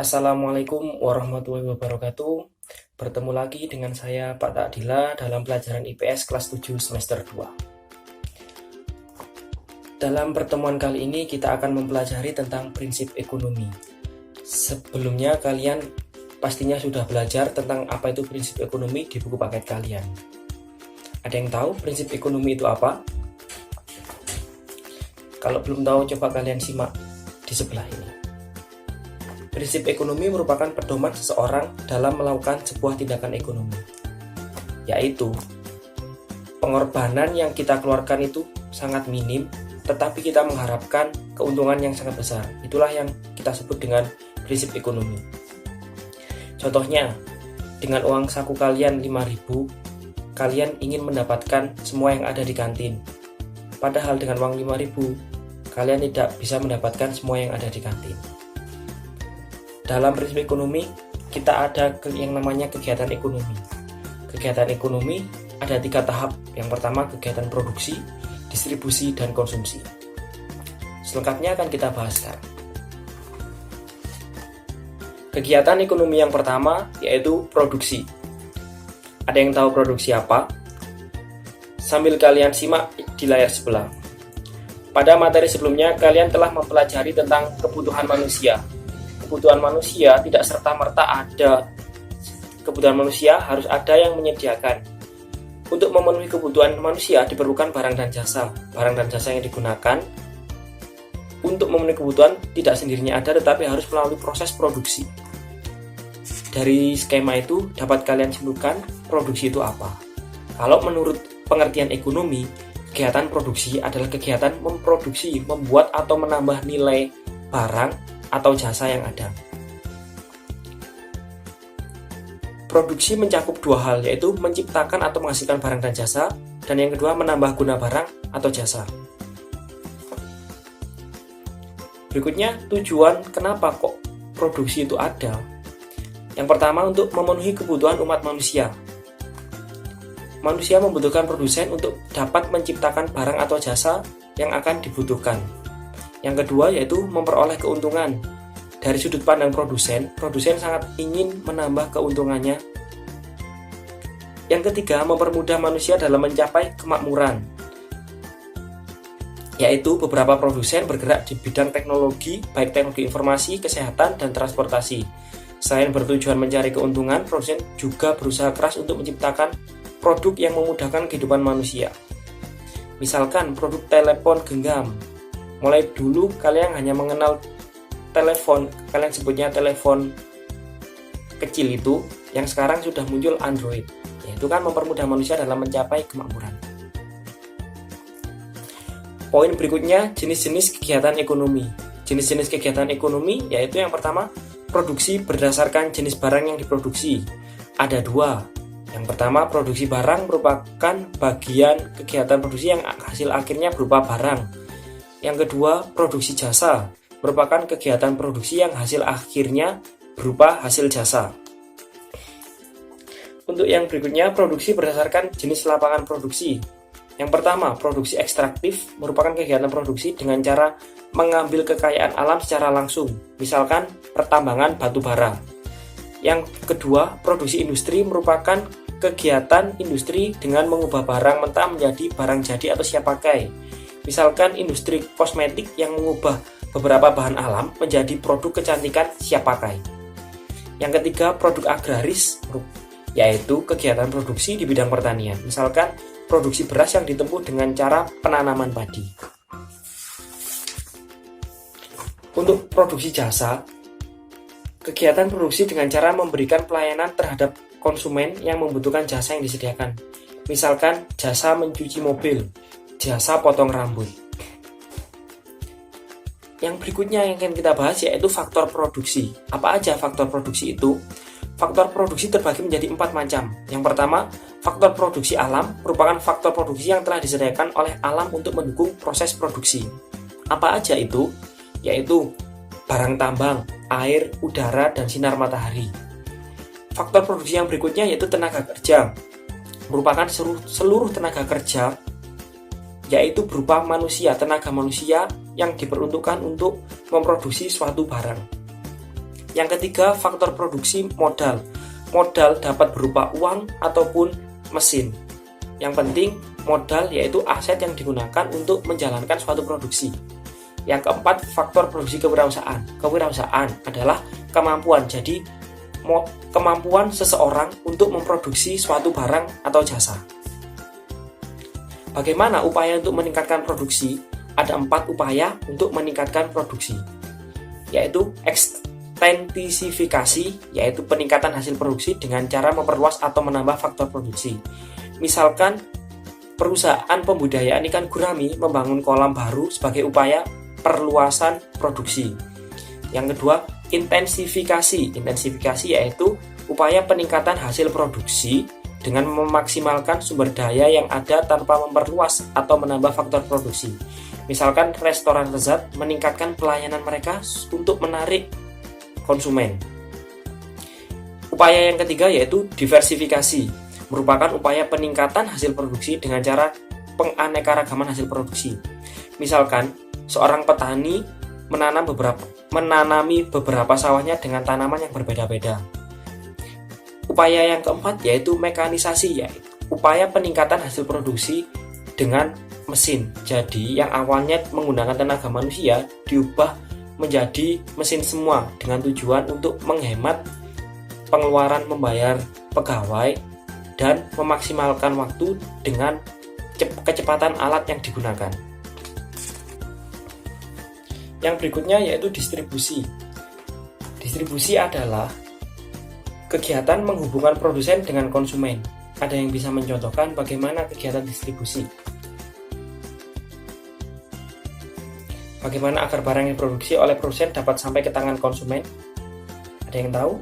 Assalamualaikum warahmatullahi wabarakatuh. Bertemu lagi dengan saya Pak Takdila dalam pelajaran IPS kelas 7 semester 2. Dalam pertemuan kali ini kita akan mempelajari tentang prinsip ekonomi. Sebelumnya kalian pastinya sudah belajar tentang apa itu prinsip ekonomi di buku paket kalian. Ada yang tahu prinsip ekonomi itu apa? Kalau belum tahu coba kalian simak di sebelah ini. Prinsip ekonomi merupakan pedoman seseorang dalam melakukan sebuah tindakan ekonomi, yaitu pengorbanan yang kita keluarkan itu sangat minim, tetapi kita mengharapkan keuntungan yang sangat besar. Itulah yang kita sebut dengan prinsip ekonomi. Contohnya, dengan uang saku kalian 5.000, kalian ingin mendapatkan semua yang ada di kantin. Padahal dengan uang 5.000, kalian tidak bisa mendapatkan semua yang ada di kantin. Dalam prinsip ekonomi, kita ada yang namanya kegiatan ekonomi. Kegiatan ekonomi ada 3 tahap. Yang pertama, kegiatan produksi, distribusi, dan konsumsi. Selengkapnya akan kita bahas sekarang. Kegiatan ekonomi yang pertama yaitu produksi. Ada yang tahu produksi apa? Sambil kalian simak di layar sebelah. Pada materi sebelumnya, kalian telah mempelajari tentang kebutuhan manusia. Kebutuhan manusia tidak serta-merta ada. Kebutuhan manusia harus ada yang menyediakan. Untuk memenuhi kebutuhan manusia diperlukan barang dan jasa. Barang dan jasa yang digunakan untuk memenuhi kebutuhan tidak sendirinya ada, tetapi harus melalui proses produksi. Dari skema itu dapat kalian simpulkan produksi itu apa. Kalau menurut pengertian ekonomi, kegiatan produksi adalah kegiatan memproduksi, membuat atau menambah nilai barang atau jasa yang ada. Produksi mencakup 2 hal, yaitu menciptakan atau menghasilkan barang dan jasa, dan yang kedua menambah guna barang atau jasa. Berikutnya, tujuan kenapa kok produksi itu ada. Yang pertama, untuk memenuhi kebutuhan umat manusia. Manusia membutuhkan produsen untuk dapat menciptakan barang atau jasa yang akan dibutuhkan. Yang kedua yaitu memperoleh keuntungan. Dari sudut pandang produsen sangat ingin menambah keuntungannya. Yang ketiga, mempermudah manusia dalam mencapai kemakmuran. Yaitu beberapa produsen bergerak di bidang teknologi, baik teknologi informasi, kesehatan, dan transportasi. Selain bertujuan mencari keuntungan, produsen juga berusaha keras untuk menciptakan produk yang memudahkan kehidupan manusia. Misalkan produk telepon genggam. Mulai dulu kalian hanya mengenal telepon, kalian sebutnya telepon kecil itu, yang sekarang sudah muncul Android. Itu kan mempermudah manusia dalam mencapai kemakmuran. Poin berikutnya, jenis-jenis kegiatan ekonomi. Jenis-jenis kegiatan ekonomi yaitu yang pertama, produksi berdasarkan jenis barang yang diproduksi. Ada 2. Yang pertama, produksi barang merupakan bagian kegiatan produksi yang hasil akhirnya berupa barang. Yang kedua, produksi jasa merupakan kegiatan produksi yang hasil akhirnya berupa hasil jasa. Untuk yang berikutnya, produksi berdasarkan jenis lapangan produksi. Yang pertama, produksi ekstraktif merupakan kegiatan produksi dengan cara mengambil kekayaan alam secara langsung, misalkan pertambangan batu bara. Yang kedua, produksi industri merupakan kegiatan industri dengan mengubah barang mentah menjadi barang jadi atau siap pakai. Misalkan industri kosmetik yang mengubah beberapa bahan alam menjadi produk kecantikan siap pakai. Yang ketiga, produk agraris, yaitu kegiatan produksi di bidang pertanian. Misalkan produksi beras yang ditempuh dengan cara penanaman padi. Untuk produksi jasa, kegiatan produksi dengan cara memberikan pelayanan terhadap konsumen yang membutuhkan jasa yang disediakan. Misalkan jasa mencuci mobil, jasa potong rambut. Yang berikutnya yang akan kita bahas yaitu faktor produksi. Apa aja faktor produksi itu? Faktor produksi terbagi menjadi 4 macam. Yang pertama, faktor produksi alam merupakan faktor produksi yang telah disediakan oleh alam untuk mendukung proses produksi. Apa aja itu? Yaitu barang tambang, air, udara, dan sinar matahari. Faktor produksi yang berikutnya yaitu tenaga kerja. Merupakan seluruh tenaga kerja yaitu berupa manusia, tenaga manusia yang diperuntukkan untuk memproduksi suatu barang. Yang ketiga, faktor produksi modal. Modal dapat berupa uang ataupun mesin. Yang penting, modal yaitu aset yang digunakan untuk menjalankan suatu produksi. Yang keempat, faktor produksi kewirausahaan. Kewirausahaan adalah kemampuan, jadi kemampuan seseorang untuk memproduksi suatu barang atau jasa. Bagaimana upaya untuk meningkatkan produksi? Ada 4 upaya untuk meningkatkan produksi, yaitu ekstensifikasi, yaitu peningkatan hasil produksi dengan cara memperluas atau menambah faktor produksi. Misalkan perusahaan pembudidayaan ikan gurami membangun kolam baru sebagai upaya perluasan produksi. Yang kedua, intensifikasi. Intensifikasi yaitu upaya peningkatan hasil produksi dengan memaksimalkan sumber daya yang ada tanpa memperluas atau menambah faktor produksi. Misalkan restoran lezat meningkatkan pelayanan mereka untuk menarik konsumen. Upaya yang ketiga yaitu diversifikasi, merupakan upaya peningkatan hasil produksi dengan cara penganekaragaman hasil produksi. Misalkan seorang petani menanami beberapa sawahnya dengan tanaman yang berbeda-beda. Upaya yang keempat yaitu mekanisasi, yaitu upaya peningkatan hasil produksi dengan mesin. Jadi yang awalnya menggunakan tenaga manusia diubah menjadi mesin semua dengan tujuan untuk menghemat pengeluaran membayar pegawai dan memaksimalkan waktu dengan kecepatan alat yang digunakan. Yang berikutnya yaitu distribusi. Distribusi adalah kegiatan menghubungkan produsen dengan konsumen. Ada yang bisa mencontohkan bagaimana kegiatan distribusi? Bagaimana agar barang yang diproduksi oleh produsen dapat sampai ke tangan konsumen? Ada yang tahu?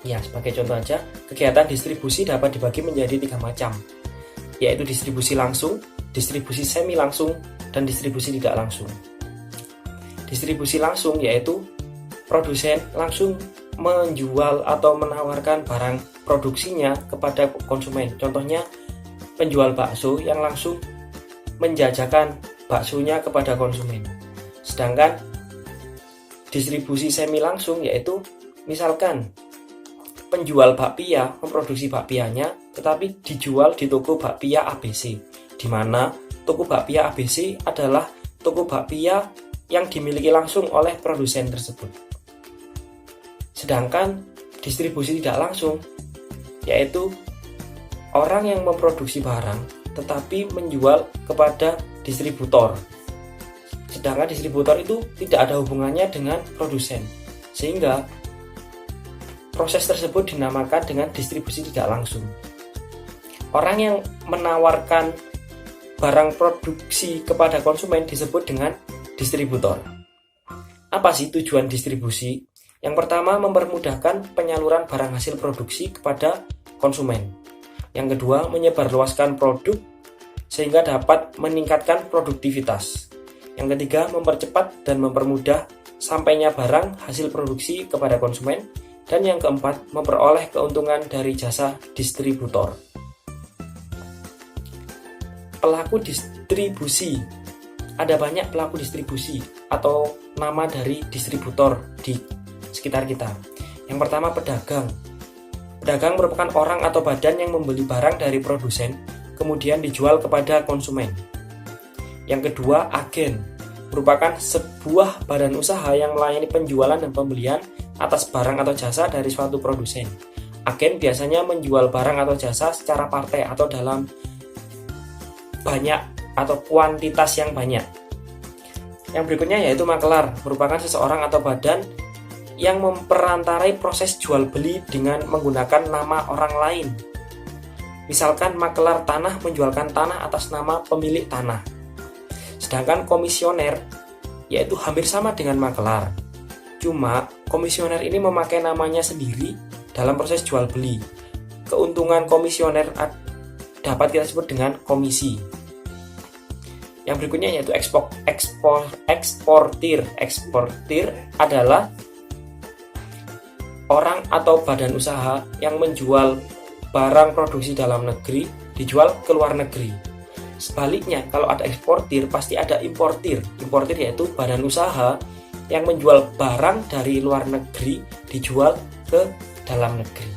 Ya, sebagai contoh aja, kegiatan distribusi dapat dibagi menjadi 3 macam, yaitu distribusi langsung, distribusi semi langsung, dan distribusi tidak langsung. Distribusi langsung yaitu produsen langsung menjual atau menawarkan barang produksinya kepada konsumen. Contohnya penjual bakso yang langsung menjajakan baksonya kepada konsumen. Sedangkan distribusi semi langsung yaitu misalkan penjual bakpia memproduksi bakpianya tetapi dijual di toko bakpia ABC, di mana toko bakpia ABC adalah toko bakpia yang dimiliki langsung oleh produsen tersebut. Sedangkan distribusi tidak langsung yaitu orang yang memproduksi barang tetapi menjual kepada distributor. Sedangkan distributor itu tidak ada hubungannya dengan produsen, sehingga proses tersebut dinamakan dengan distribusi tidak langsung. Orang yang menawarkan barang produksi kepada konsumen disebut dengan distributor. Apa sih tujuan distribusi? Yang pertama, mempermudahkan penyaluran barang hasil produksi kepada konsumen. Yang kedua, menyebarluaskan produk sehingga dapat meningkatkan produktivitas. Yang ketiga, mempercepat dan mempermudah sampainya barang hasil produksi kepada konsumen. Dan yang keempat, memperoleh keuntungan dari jasa distributor. Pelaku distribusi. Ada banyak pelaku distribusi atau nama dari distributor di sekitar kita. Yang pertama, pedagang. Pedagang merupakan orang atau badan yang membeli barang dari produsen, kemudian dijual kepada konsumen. Yang kedua, agen. Merupakan sebuah badan usaha yang melayani penjualan dan pembelian atas barang atau jasa dari suatu produsen. Agen biasanya menjual barang atau jasa secara partai atau dalam banyak atau kuantitas yang banyak. Yang berikutnya yaitu makelar, merupakan seseorang atau badan yang memperantarai proses jual beli dengan menggunakan nama orang lain. Misalkan makelar tanah menjualkan tanah atas nama pemilik tanah. Sedangkan komisioner yaitu hampir sama dengan makelar. Cuma komisioner ini memakai namanya sendiri dalam proses jual beli. Keuntungan komisioner dapat kita sebut dengan komisi. Yang berikutnya yaitu eksportir. Eksportir adalah orang atau badan usaha yang menjual barang produksi dalam negeri dijual ke luar negeri. Sebaliknya, kalau ada eksportir, pasti ada importir. Importir yaitu badan usaha yang menjual barang dari luar negeri dijual ke dalam negeri.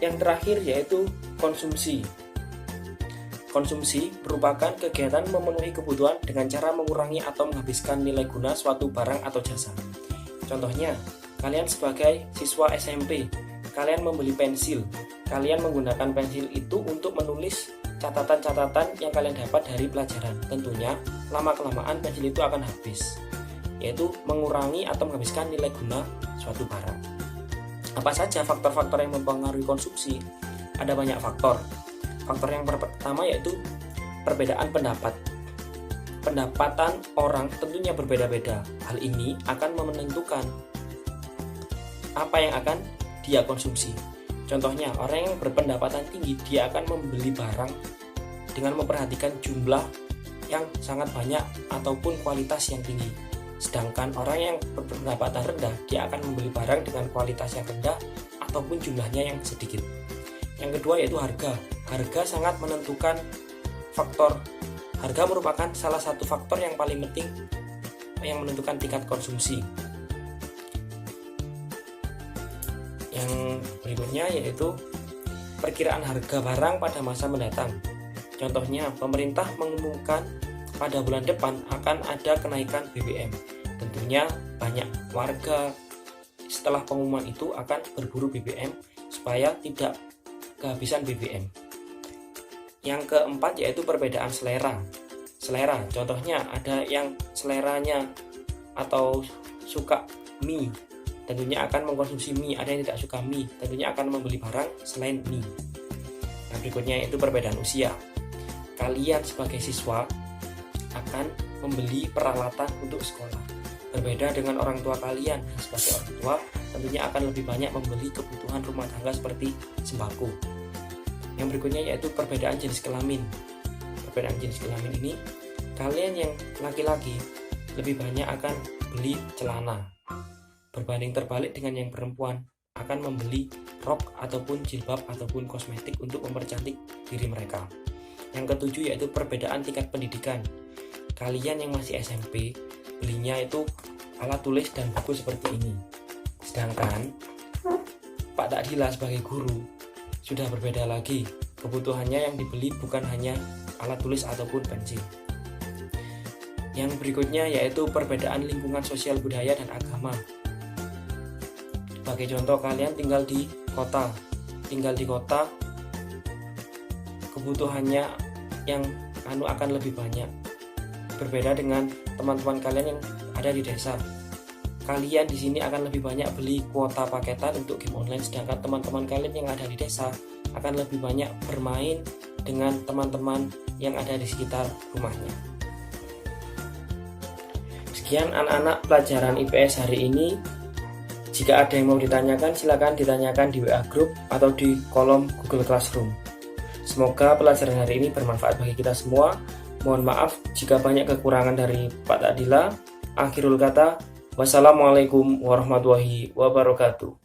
Yang terakhir yaitu konsumsi. Konsumsi merupakan kegiatan memenuhi kebutuhan dengan cara mengurangi atau menghabiskan nilai guna suatu barang atau jasa. Contohnya, kalian sebagai siswa SMP, kalian membeli pensil. Kalian menggunakan pensil itu untuk menulis catatan-catatan yang kalian dapat dari pelajaran. Tentunya, lama-kelamaan pensil itu akan habis, yaitu mengurangi atau menghabiskan nilai guna suatu barang. Apa saja faktor-faktor yang mempengaruhi konsumsi? Ada banyak faktor. Faktor yang pertama yaitu perbedaan pendapat. Pendapatan orang tentunya berbeda-beda. Hal ini akan menentukan apa yang akan dia konsumsi. Contohnya, orang yang berpendapatan tinggi, dia akan membeli barang dengan memperhatikan jumlah yang sangat banyak ataupun kualitas yang tinggi. Sedangkan orang yang berpendapatan rendah, dia akan membeli barang dengan kualitas yang rendah ataupun jumlahnya yang sedikit. Yang kedua yaitu harga. Harga sangat menentukan faktor. Harga merupakan salah satu faktor yang paling penting yang menentukan tingkat konsumsi. Yang berikutnya yaitu perkiraan harga barang pada masa mendatang. Contohnya, pemerintah mengumumkan pada bulan depan akan ada kenaikan BBM. Tentunya banyak warga setelah pengumuman itu akan berburu BBM supaya tidak kehabisan BBM. Yang keempat yaitu perbedaan selera. Selera, contohnya ada yang seleranya atau suka mie, tentunya akan mengkonsumsi mie. Ada yang tidak suka mie, tentunya akan membeli barang selain mie. Yang berikutnya yaitu perbedaan usia. Kalian sebagai siswa akan membeli peralatan untuk sekolah. Berbeda dengan orang tua kalian. Sebagai orang tua tentunya akan lebih banyak membeli kebutuhan rumah tangga seperti sembako. Yang berikutnya yaitu perbedaan jenis kelamin. Perbedaan jenis kelamin ini, kalian yang laki-laki lebih banyak akan beli celana, berbanding terbalik dengan yang perempuan akan membeli rok ataupun jilbab ataupun kosmetik untuk mempercantik diri mereka. Yang ketujuh yaitu perbedaan tingkat pendidikan. Kalian yang masih SMP belinya itu alat tulis dan buku seperti ini, sedangkan Pak Takdila sebagai guru sudah berbeda lagi. Kebutuhannya yang dibeli bukan hanya alat tulis ataupun pensil. Yang berikutnya yaitu perbedaan lingkungan sosial, budaya, dan agama. Sebagai contoh, kalian tinggal di kota. Kebutuhannya yang akan lebih banyak. Berbeda dengan teman-teman kalian yang ada di desa. Kalian di sini akan lebih banyak beli kuota paketan untuk game online, sedangkan teman-teman kalian yang ada di desa akan lebih banyak bermain dengan teman-teman yang ada di sekitar rumahnya. Sekian anak-anak pelajaran IPS hari ini. Jika ada yang mau ditanyakan, silakan ditanyakan di WA Group atau di kolom Google Classroom. Semoga pelajaran hari ini bermanfaat bagi kita semua. Mohon maaf jika banyak kekurangan dari Pak Takdila. Akhirul kata, wassalamualaikum warahmatullahi wabarakatuh.